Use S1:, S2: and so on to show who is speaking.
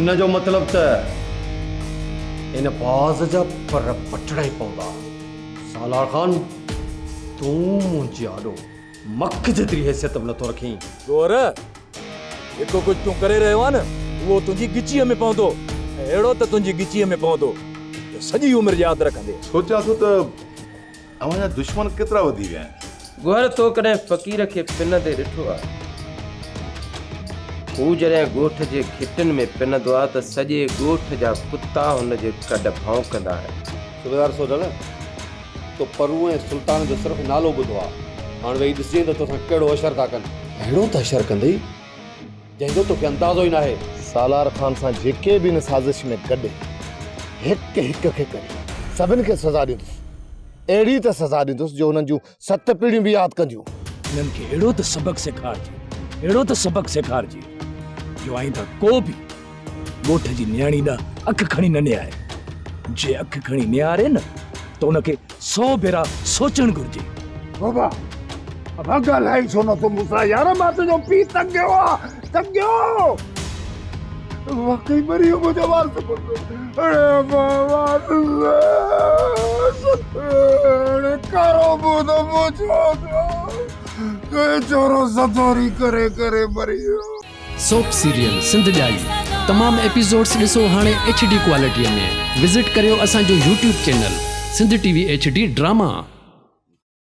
S1: इन जो मतलब त इन बाज़ जा पर पटड़ा ही पवंदा। सालार खान तू मुंहिंजी आॾो मख जेतिरी हैसियत बि नथो रखीं।
S2: गोर जेको कुछ तू करे रहियो आहे न वो तुंहिंजी गिचीअ में पवंदो। अहिड़ो त तुंहिंजी गिचीअ में पवंदो सॼी उमिरि यादि रखंदे।
S3: सोचा थो त अवां जा दुश्मन केतिरा वधी विया आहिनि।
S4: गोहर तो कॾहिं फ़क़ीर खे पिन ते ॾिठो आहे? हू जॾहिं ॻोठ जे खिटनि में पिनंदो आहे त सॼे ॻोठ जा कुता हुन जे कॾ भौंकंदा आहिनि।
S5: सूबेदार सोडल तो परू ऐं सुल्तान जो सिर्फ़ु नालो ॿुधो आहे। हाणे वेही ॾिसजे त तोसां कहिड़ो अशर था कनि। अहिड़ो त अशर कंदई जंहिंजो तोखे अंदाज़ो ई न आहे।
S6: सालार खान सां जेके बि इन साज़िश में गॾु हिक हिक खे करे सभिनि खे सज़ा ॾींदुसि। अहिड़ी त सज़ा ॾींदुसि जो हुननि जूं 7 पीढ़ियूं बि यादि कंदियूं।
S2: हिननि खे अहिड़ो त सबक़ सेखारजे, अहिड़ो त सबक़ सेखारजे जो आईंदा को बि ॻोठ जी न्याणी ॾांहुं अखि खणी न निहारे। जे अखि खणी निहारे न त उनखे 100 भेरा सोचणु घुरिजे।
S6: बाबा अब ॻाल्हाई छो न तूं मूंसां यार? मां तुंहिंजो पीउ तंगियो आहे, तंगियो। वाकई मरी वियो मुंहिंजो वारस पुटु। अरे बाबा अरे करो ॿुधो मुंहिंजो चोरो सतोरी करे करे मरी वियो।
S7: सोप सीरियल सिंध ॼाई तमाम एपिसोड्स ॾिसो हाणे HD क्वालिटीअ में। विज़िट करियो असांजो YouTube channel Sindh TV HD drama.